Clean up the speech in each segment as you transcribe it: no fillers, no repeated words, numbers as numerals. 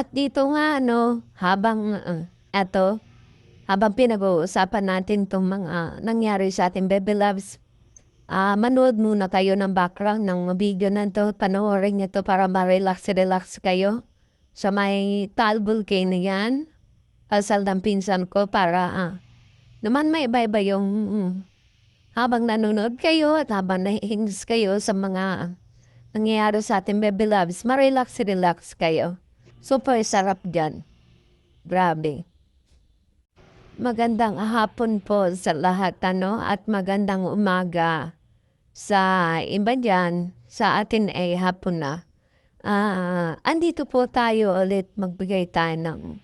At dito nga ano, eto, habang pinag-uusapan natin 'tong mga nangyari sa ating baby loves, manood muna kayo ng background ng video na 'to, panoorin niyo 'to para ma-relax-relax kayo. Sa may Taal Volcano 'yan, kasal ng pinsan ko para, naman maiba-iba yung habang nanonood kayo at habang nakikinig kayo sa mga nangyayari sa ating baby loves, ma-relax-relax kayo. Super sarap diyan, grabe. Magandang hapon po sa lahat ano at magandang umaga sa iba diyan, sa atin ay hapon na. Andito po tayo ulit magbigay tayo ng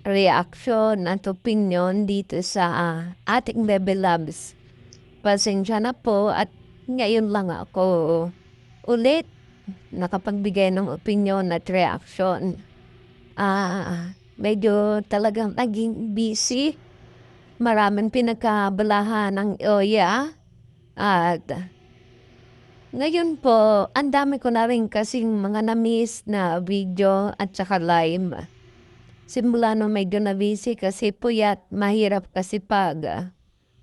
reaksyon at opinyon dito sa ating baby loves. Pasensya na po at ngayon lang ako ulit nakapagbigay ng opinyon at reaksyon. Medyo talagang naging busy. Maraming pinagkabalahan ng OYA at ngayon po, ang dami ko na rin kasing mga na-miss na video at saka live. Simula nung medyo na-busy kasi puyat, mahirap kasi pag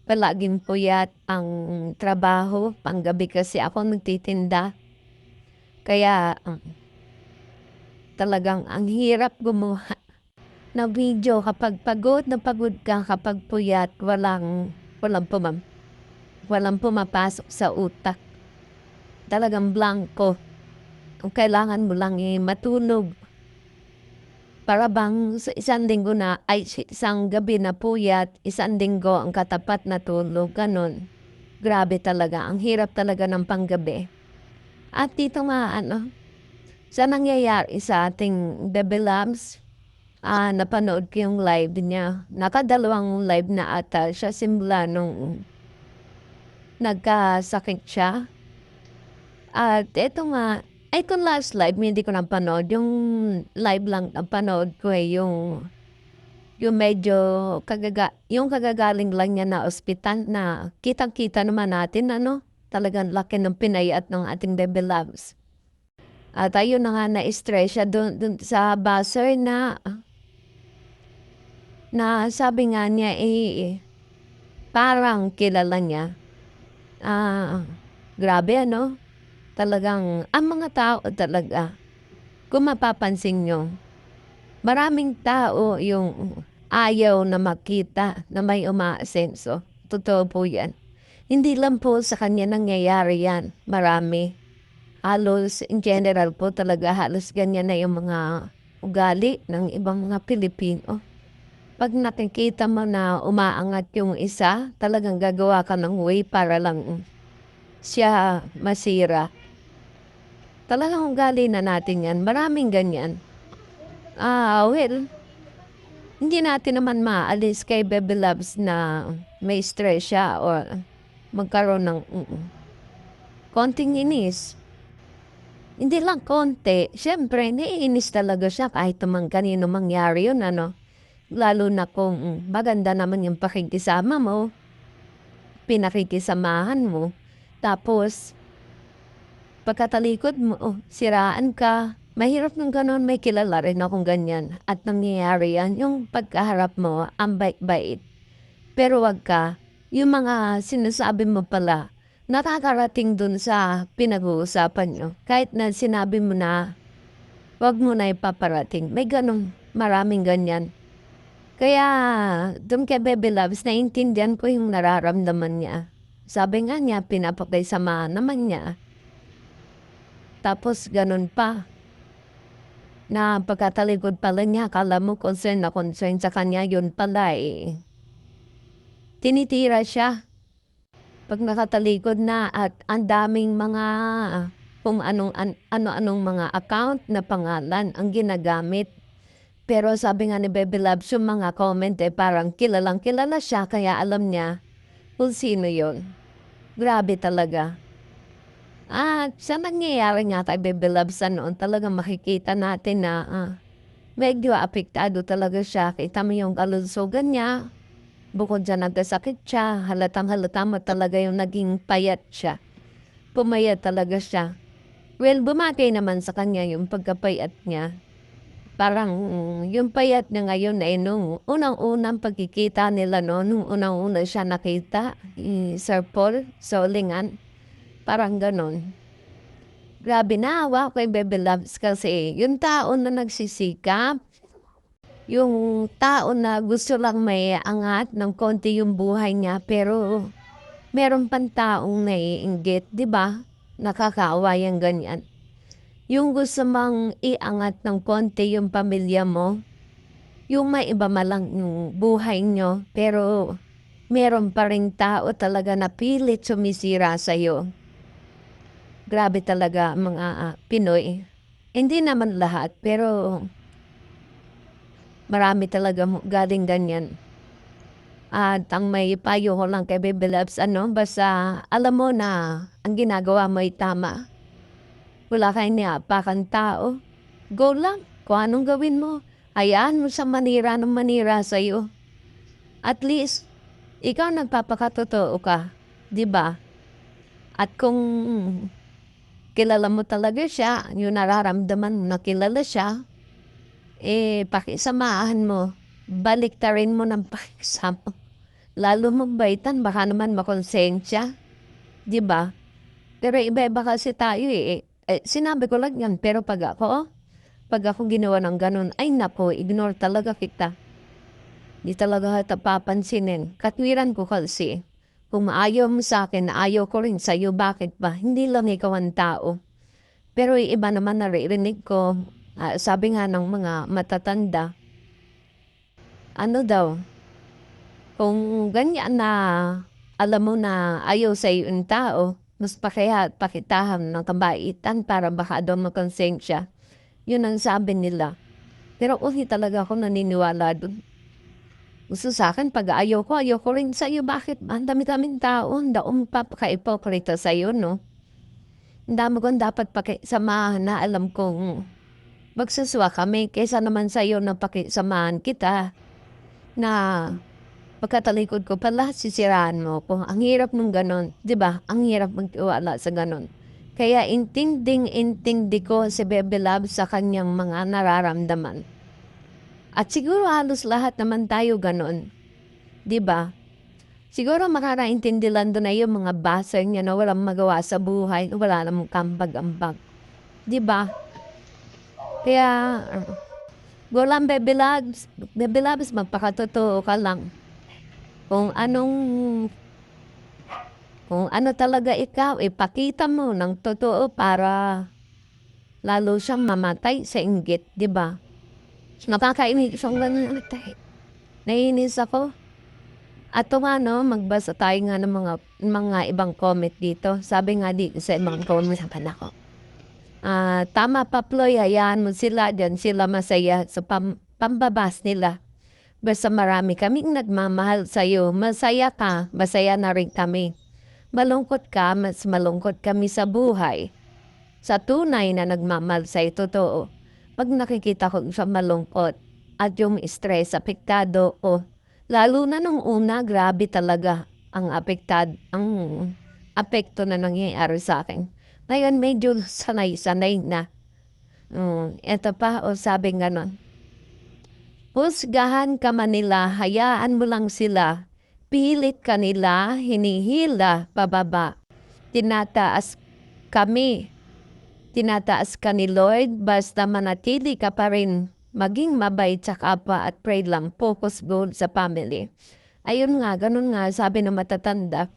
palaging puyat ang trabaho, panggabi kasi ako nagtitinda. Kaya talagang ang hirap gumawa na video kapag pagod na pagod ka, kapag puyat, walang pumapasok sa utak. Talagang blanco. Ang kailangan mo lang matulog. Para bang sa isang linggo na, ay isang gabi na puyat, isang linggo ang katapat na tulog, ganon. Grabe talaga, ang hirap talaga ng panggabi. At dito nga sa nangyayari sa ating baby loves, napanood ko yung live niya. Nakadalawang live na ata siya simula nung nagkasakit siya. At eto nga, itong last live hindi ko napanood. Yung live lang napanood ko yung medyo yung kagagaling lang niya na ospital na kitang-kita naman natin talagang laki ng pinayat ng ating baby loves. At ayun na nga na-stress siya dun sa buzzer na sabi nga niya parang kilala niya. Grabe talagang ang mga tao talaga, kung mapapansin nyo, maraming tao yung ayaw na makita na may umaasenso. Totoo po yan. Hindi lang po sa kanya nangyayari yan. Marami. Halos in general po talaga halos ganyan na yung mga ugali ng ibang mga Pilipino. Pag nakikita mo na umaangat yung isa, talagang gagawa ka ng way para lang siya masira. Talagang ugali na natin yan. Maraming ganyan. Well, hindi natin naman maalis kay baby loves na may stress siya or magkaroon ng konting inis. Hindi lang konti. Siyempre, naiinis talaga siya kahit naman kanino mangyari yun, Lalo na kung maganda naman yung pakikisama mo, pinakikisamahan mo. Tapos, pagkatalikod mo, siraan ka. Mahirap ng ganon, may kilala rin akong ganyan. At nangyayari yan, yung pagkaharap mo, ang bait-bait. Pero wag ka, yung mga sinasabi mo pala, nakakarating dun sa pinag-uusapan nyo. Kahit na sinabi mo na, wag mo na ipaparating. May ganong maraming ganyan. Kaya, dun kay baby loves, naiintindihan ko yung nararamdaman niya. Sabi nga niya, pinapakisama naman niya. Tapos ganun pa, na pagkatalikod pala niya, akala mo concern na concern sa kanya, yun pala tinitira siya. Pag nakatalikod na at ang daming mga kung ano-anong mga account na pangalan ang ginagamit. Pero sabi nga ni Baby Loves, yung mga comment parang kilalang kilala siya kaya alam niya kung sino yun. Grabe talaga. At sa nangyayari nga kay Baby Loves noon, talagang makikita natin na medyo apektado talaga siya. Kita mo yung kalusugan niya. Bukod dyan nagkasakit siya, halatang-halata mo talaga yung naging payat siya. Pumayat talaga siya. Well, bumagay naman sa kanya yung pagkapayat niya. Parang yung payat niya ngayon ay nung unang-unang pagkikita nila nung unang-una siya nakita, Sir Paul Solingan, parang gano'n. Grabe naawa ko kay Bebe Loves kasi yung tao na nagsisikap, yung tao na gusto lang maiangat ng konti yung buhay niya pero meron pang taong naiinggit, 'di ba? Nakakaawa yang ganyan. Yung gusto mang iangat ng konti yung pamilya mo, yung maiba man lang yung buhay niyo, pero meron pa ring tao talaga na pilit sumisira sa'yo. Grabe talaga ang mga Pinoy. Hindi naman lahat, pero marami talaga galing ganyan. At ang may payo ko lang kay Baby Loves, basta alam mo na ang ginagawa mo ay tama. Wala kang iniapakan tao. Go lang. Kung anong gawin mo, hayaan mo sa manira ng manira sa'yo. At least, ikaw nagpapakatotoo ka. 'Di ba? At kung kilala mo talaga siya, yung nararamdaman mo na kilala siya, pakisamahan mo. Baliktarin mo ng pakisama. Lalo mong baitan, baka naman makonsensya. 'Di ba? Pero iba-iba kasi tayo sinabi ko lang yan, pero pag ako ginawa ng ganun, ay naku, ignore talaga kita. Di talaga kita papansinin. Katwiran ko kasi, kung maayaw mo sa akin, ayaw ko rin sa'yo, bakit ba? Hindi lang ikaw ang tao. Pero yung iba naman naririnig ko, sabi nga ng mga matatanda, ano daw, kung ganyan na alam mo na ayaw sa'yo yung tao, mas pakitahan ng kabaitan para baka daw makonsensya. Yun ang sabi nila. Pero hindi talaga ako naniniwala dun. Gusto sa'kin 'pag ayaw ko rin sa'yo. Bakit ba? Ang dami-daming tao, ang daong papaka-ipokrito sa'yo 'no? Ang dami kong dapat pakisamahan na alam kong magsuswa kami kaysa naman sa'yo na pakisamahan kita na pagkatalikod ko pala sisiraan mo ko. Ang hirap nung gano'n, 'di ba? Ang hirap magtiwala sa gano'n. Kaya intinding-intindi ko si Bebe Love sa kanyang mga nararamdaman. At siguro halos lahat naman tayo gano'n, 'di ba? Siguro makakaintindi lang do'n na yung mga basa niya na walang magawa sa buhay, wala namang kambag-ambag, 'di ba? Kaya go lang Bebe Loves, magpakatotoo ka lang. Kung ano talaga ikaw, ipakita mo ng totoo para lalo siyang mamatay sa inggit, 'di ba? Nakakainis ang gano'n, naiinis ako. At magbasa tayo nga ng mga ibang comment dito. Sabi nga dito sa ibang comment, sabi nako, tama pa Ploy, hayaan mo sila, diyan sila masaya sa pambabas nila. Basta marami kaming nagmamahal sa'yo, masaya ka, masaya na rin kami. Malungkot ka, mas malungkot kami sa buhay. Sa tunay na nagmamahal sa'yo, totoo. Pag nakikita ko siya malungkot at yung stress, apektado o lalo na nung una, grabe talaga ang apekto na nangyayari sa akin. Ngayon medyo sanay-sanay na. Eto pa, sabi ganon. Husgahan ka man nila, hayaan mo lang sila. Pilit ka nila, hinihila pababa. Tinataas ka ni Lord, basta manatili ka pa rin. Maging mabait sa kapwa at pray lang, focus goal sa family. Ayun nga, ganun nga, sabi ng matatanda.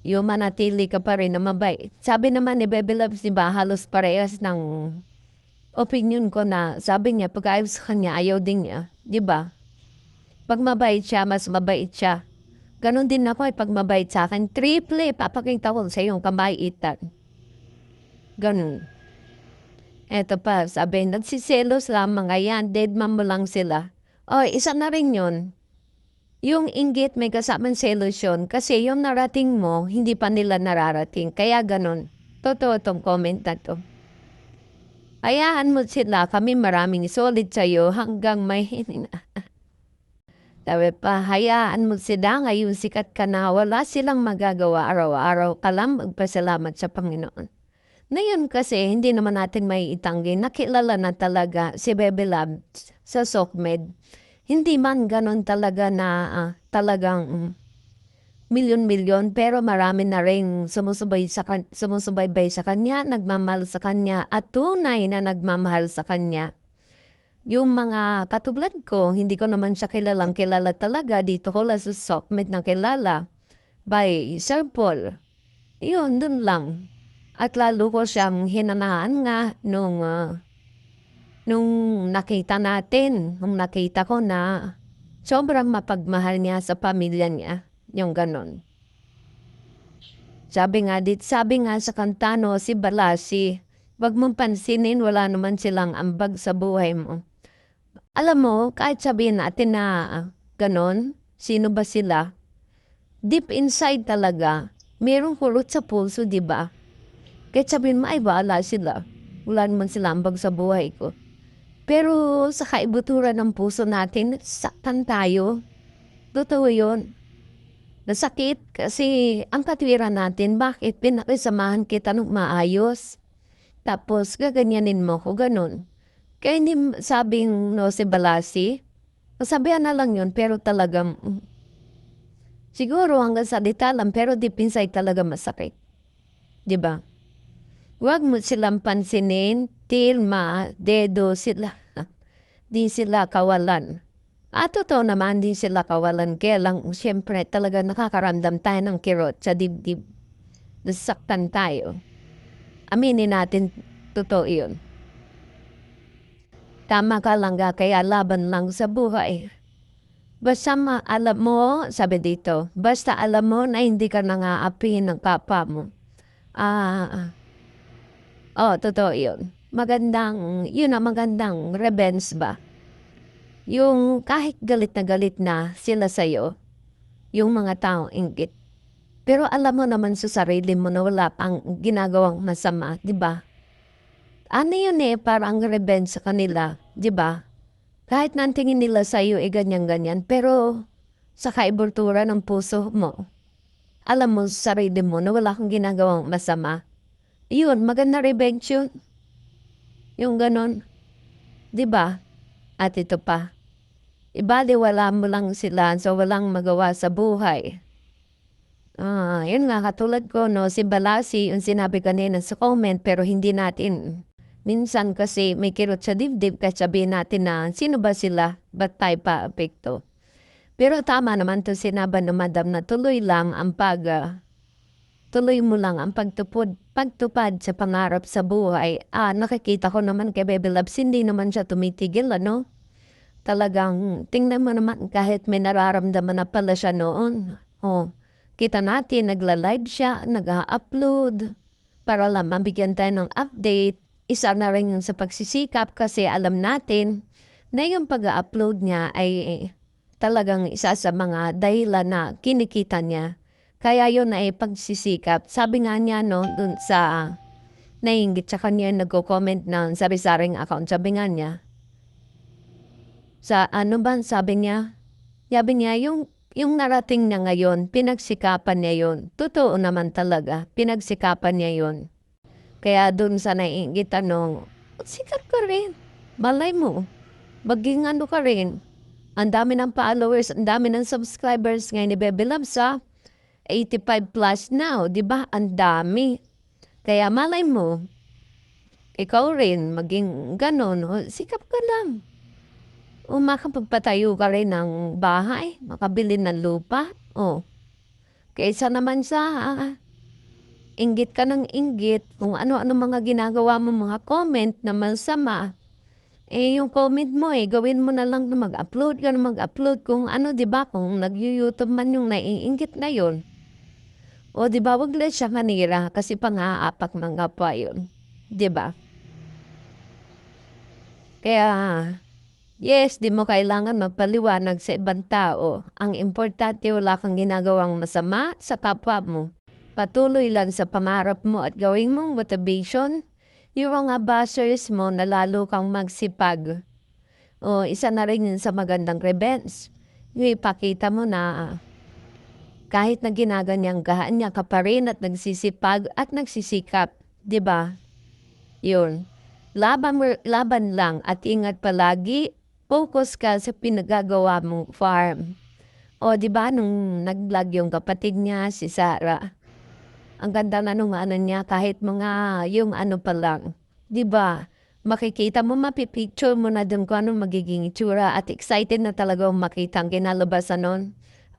Yung manatili ka pa rin na mabait. Sabi naman ni Bebe Loves, diba, halos parehas ng opinion ko na sabi niya, pag ayaw sa kanya, ayaw din niya. Diba? Pag mabait siya, mas mabait siya. Ganon din ako pag mabait sa akin, triple, papakita ko sa iyong kabaitan. Ganon. Eto pa, sabi, nagsiselos lang mga yan, deadman mo lang sila. Isa na rin yun. Yung inggit may kasamang selos yun, kasi yung narating mo, hindi pa nila nararating. Kaya ganon. Totoo tong comment na to. Hayaan mo sila, kami maraming solid sa'yo hanggang may Sabi pa, hayaan mo sila, ngayon sikat ka na, wala silang magagawa araw-araw ka lang magpasalamat sa Panginoon. Ngayon kasi hindi naman natin maiitanggi na kilala na talaga si Bebe Love sa SOCMED. Hindi man gano'n talaga na, talagang milyon-milyon pero marami na ring sumusubaybay sa kanya, nagmamahal sa kanya at tunay na nagmamahal sa kanya. Yung mga katulad ko, hindi ko naman siya kilalang-kilala talaga, dito ko lang sa SOCMED na kilala by Sir Paul. Yun, dun lang. At lalo ko siyang hinanahan nga nung nakita natin, nung nakita ko na sobrang mapagmahal niya sa pamilya niya, yung gano'n. Sabi nga sa kanta 'no, si Balasi, "Wag mong pansinin wala naman silang ambag sa buhay mo." Alam mo kahit sabihin natin na gano'n, sino ba sila, deep inside talaga merong kulot sa puso, 'di ba? Kahit sabihin mo, "Ay bahala sila, wala naman silang ambag sa buhay ko." Pero sa kaibuturan ng puso natin nasasaktan tayo, totoo 'yun. Nasakit kasi ang katwiran natin, bakit pinakisamahan kita ng maayos, tapos gaganyanin mo ko, gano'n. Kaya hindi sabing 'no, si Balasi, nasabihan na lang 'yun pero talagang, siguro hanggang salita lang pero deep inside talaga masakit, 'di ba? Huwag mo silang pansinin till dedo sila, 'di sila kawalan. Totoo naman di sila kawalan, kaya lang siyempre talaga nakakaramdam tayo ng kirot sa dibdib, nasasaktan tayo. Aminin natin, totoo yun. Tama ka lang kaya laban lang sa buhay. Basta alam mo, sabi dito, basta alam mo na hindi ka nang-aapihin ng kapwa mo. Totoo yun. Yun ang magandang revenge ba? Yung kahit galit na sila sa'yo, yung mga taong inggit. Pero alam mo naman sa sarili mo na wala pang ginagawang masama, 'di ba? Ano yun parang revenge sa kanila, 'di ba? Kahit na ang tingin nila sa'yo ganyan-ganyan, pero sa kaibuturan ng puso mo, alam mo sa sarili mo na wala kang ginagawang masama. Yun, maganda revenge yun. Yung ganon, 'di ba? At ito pa, ibaliwala mo lang sila so walang magawa sa buhay. Yun nga katulad ko 'no, si Balasi yung sinabi kanina sa comment pero hindi natin minsan kasi may kirot sa dibdib kahit sabihin natin na sino ba sila, ba't tayo paapekto. Pero tama naman 'to sinabi ng madam na tuloy mo lang ang pagtupad sa pangarap sa buhay. Nakikita ko naman kay Bebe Loves hindi naman siya tumitigil ano. Talagang tingnan mo naman kahit may nararamdaman na pala siya noon. Kita natin nagla-live siya, nag-a-upload para lang mabigyan tayo ng update. Isa na rin yung sa pagsisikap kasi alam natin na yung pag-a-upload niya ay talagang isa sa mga dahilan na kinikita niya. Kaya yun ay pagsisikap. Sabi nga niya no, dun sa naiinggit sa kanya nagko-comment ng sari-saring account. Sabi nga niya, sabi niya yung narating niya ngayon, pinagsikapan niya yun. Totoo naman talaga, pinagsikapan niya yun. Kaya dun sa naiinggit sikat ka rin. Malay mo, maging ka rin. Ang dami ng followers, ang dami ng subscribers ngayon ni Bebe Loves 85 plus now, di ba? Ang dami. Kaya malay mo, ikaw rin maging ganon, sikap ka lang. Makapagpatayo ka rin ng bahay, makabili ng lupa. Kaysa naman sa inggit ka ng inggit, kung ano-ano mga ginagawa mo, mga comment na masama. Yung comment mo gawin mo na lang na mag-upload ka na mag-upload kung ano, di ba? Kung nag-YouTube man yung naiinggit na yun. Di ba, wag lang siya manira kasi pang-aapak mga pa yun. Di ba? Kaya, yes, di mo kailangan magpaliwanag sa ibang tao. Ang importante wala kang ginagawang masama sa kapwa mo. Patuloy lang sa pangarap mo at gawin mong motivation. Yung mga bashers mo na lalo kang magsipag. Isa na rin yun sa magandang revenge. Yung ipakita mo na kahit na ginaganyang gahan niya ka pa rin at nagsisipag at nagsisikap. 'di ba? Yun, laban lang at ingat palagi, focus ka sa pinagagawa mong farm. O 'di ba nung nag-vlog yung kapatid niya si Sarah, ang ganda na nung ano niya kahit mga yung ano pa lang, 'di ba? Makikita mo, mapi-picture mo na dun kung anong magiging itsura at excited na talaga akong makita ang kinalabasan nun.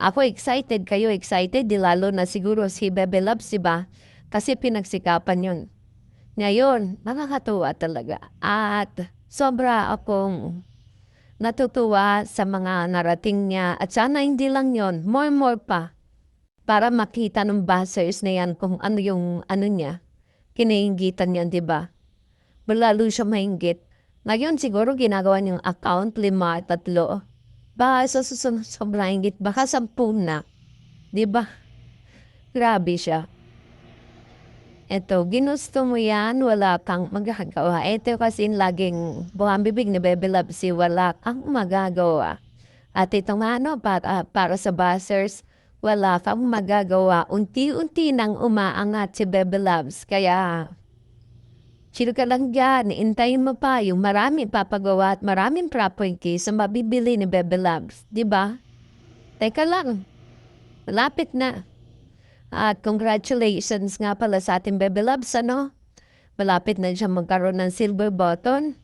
Ako excited, kayo excited, 'di lalo na siguro si Bebe Loves, 'di ba? Kasi pinagsikapan yun. Ngayon, nakakatuwa talaga at sobra akong natutuwa sa mga narating niya at sana hindi lang yon, more pa para makita ng buzzers na yan kung ano yung ano niya, kinainggitan niya, 'di ba? Lalo siya mainggit. Ngayon siguro ginagawa niyang account 5, 3. Baka sa susunod sobrang inggit, baka 10 na, 'di ba? Grabe siya. Eto, ginusto mo yan, wala kang magagawa. Eto kasi laging buhang bibig ni Bebe Love si wala kang magagawa. At itong ano, para sa buzzers, wala kang magagawa. Unti-unti nang umaangat si Bebe Loves. Kaya, chill ka lang dyan. Intayin mo pa yung maraming papagawa at maraming property sa mabibili ni Bebe Loves. Diba? Teka lang, malapit na. At congratulations nga pala sa ating Bebe Loves, ano? Malapit na siya magkaroon ng silver button.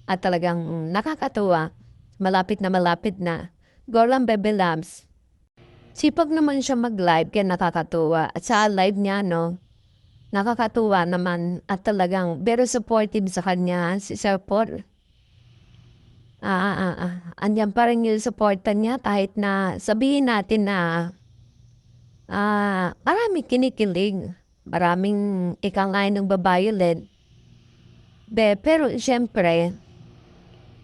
At talagang nakakatuwa. Malapit na. Go lang, Bebe Loves. Sipag naman siya mag-live kaya nakakatuwa. At sa live niya, no? Nakakatuwa naman at talagang very supportive sa kanya si Sir Paul. Andyan pa rin yung supportan niya kahit na sabihin natin na maraming kinikilig, maraming ikangay ng ba-violent. Pero siyempre,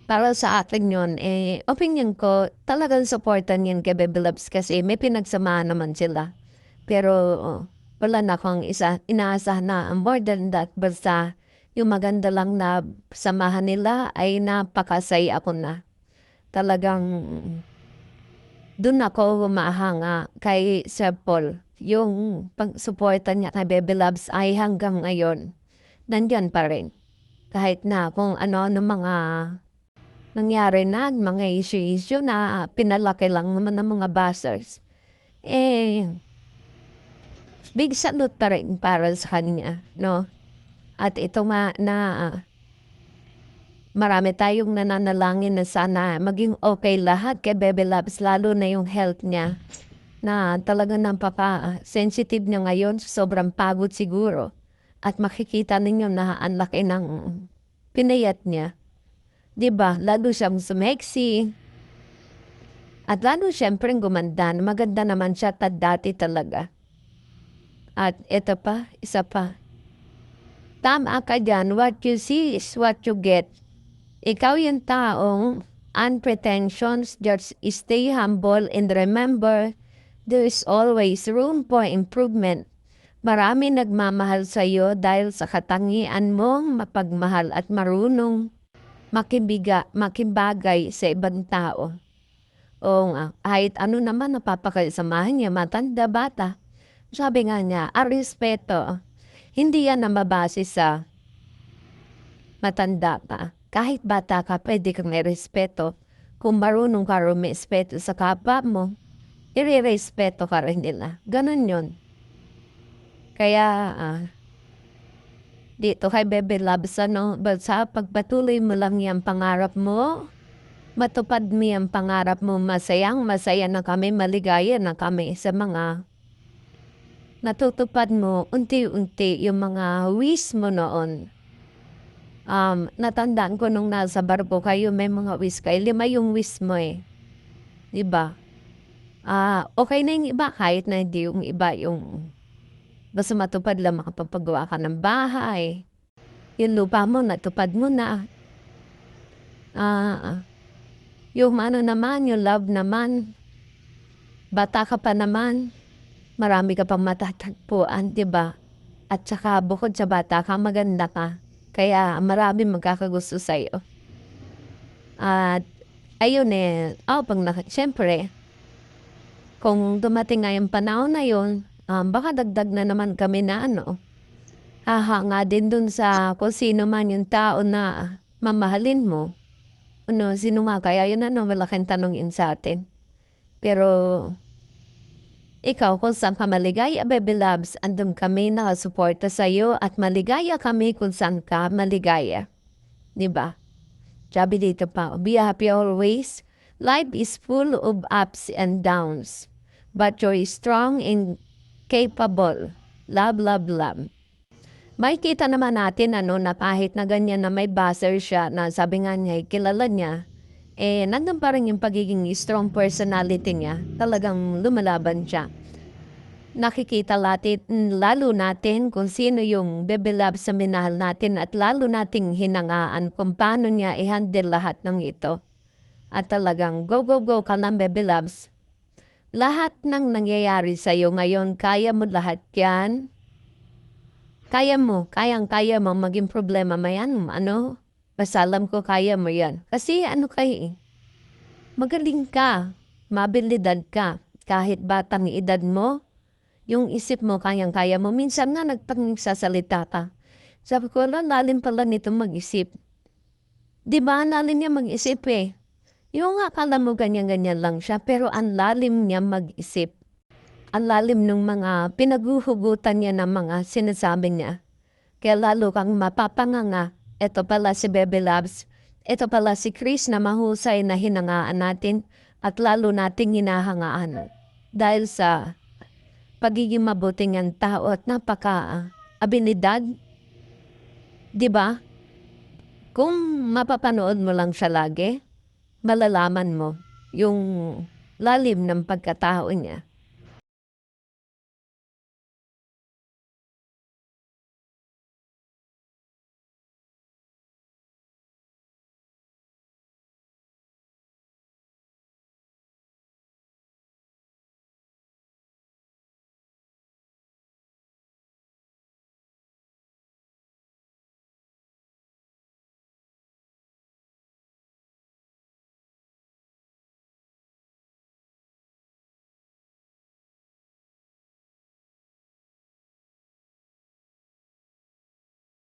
para sa akin yun, opinion ko, talagang supportan yan kay Bebe Loves kasi may pinagsamahan naman sila. Pero wala na akong inaasahan na more than that. Basta yung maganda lang na samahan nila ay napakasaya ako na. Talagang doon ako humahanga kay Sir Paul. Yung pagsuporta niya kay Bebe Loves ay hanggang ngayon, nandiyan pa rin. Kahit na kung ano mga nangyari na, mga issue na pinalaki lang naman ng mga buzzers. Big salute pa rin para sa kanya, no? At ito na marami tayong nananalangin na sana maging okay lahat kay Bebe Loves, lalo na yung health niya na talagang napaka-sensitive niya ngayon, sobrang pagod siguro. At makikita ninyo na ang laki ng pinayat niya. 'Di ba? Lalo siyang sumeksi. At lalo siyempre gumanda. Maganda naman siya dati talaga. At ito pa, isa pa. Tama ka dyan, what you see is what you get. Ikaw yung taong unpretentious, just stay humble and remember, there is always room for improvement. Marami nagmamahal sa iyo dahil sa katangian mong mapagmahal at marunong makibagay sa ibang tao. O nga, kahit ano naman napapakasamahan niya, matanda, bata. Sabi nga niya, ang respeto, hindi yan na mabase sa matanda ka. Kahit bata ka, pwede kang respeto. Kung marunong ka rumispeto sa kapwa mo, irerespeto ka rin nila. Ganon yun. Kaya, dito kay Bebe Loves, basta pagpatuloy mo lang yung pangarap mo, matupad mo yung pangarap mo, masaya na kami, maligaya na kami sa mga natutupad mo unti-unti yung mga wish mo noon. Natandaan ko nung nasa barko kayo, may mga wish kayo. 5 yung wish mo eh. Diba? Okay na yung iba, kahit na hindi yung iba yung basta matupad lang, makapagpagawa ka ng bahay. Yung lupa mo, natupad mo na. Yung ano naman, yung love naman, bata ka pa naman, marami ka pang matatagpuan, diba? At saka bukod sa bata ka, maganda ka. Kaya marami magkakagusto sa'yo. At ayun siyempre, kung dumating nga yung panahon na yun, baka dagdag na naman kami na hahanga din dun sa kung sino man yung tao na mamahalin mo. Ano, sino nga kaya yun, ano, malaking tanongin sa atin. Pero ikaw kung saan ka maligaya, baby loves, andun kami nakasuporta sa'yo at maligaya kami kung saan ka maligaya. 'Di ba? Sabi dito pa, be happy always. Life is full of ups and downs, but you're strong and capable. Love, love, love. Makikita naman natin ano na kahit na ganyan na may buzzer siya na sabi nga niya, kilala niya, nandun pa rin yung pagiging strong personality niya. Talagang lumalaban siya. Nakikita lalo natin kung sino yung baby love sa minahal natin at lalo nating hinangaan kung paano niya i-handle lahat ng ito. At talagang go, go, go ka lang, baby loves. Lahat ng nangyayari sa'yo ngayon, kaya mo lahat yan. Kaya mo, kayang-kaya mo maging problema mo yan, ano? Basta alam ko kaya mo yan. Kasi ano kayo magaling ka, mabilidad ka, kahit batang edad mo, yung isip mo kayang-kaya mo. Minsan nga nagpagsasalita ka. Sabi ko, lalim pala nito mag-isip. Di ba, lalim niya mag-isip eh. Yung akala mo ganyan-ganyan lang siya, pero ang lalim niya mag-isip. Ang lalim ng mga pinaguhugutan niya ng mga sinasabi niya. Kaya lalo kang mapapanganga. Ito pala si Baby Loves. Ito pala si Chris na mahusay na hinangaan natin at lalo nating hinahangaan. Dahil sa pagiging mabuting ang tao at napaka-abilidad. Di ba? Kung mapapanood mo lang siya lagi, malalaman mo yung lalim ng pagkatao niya.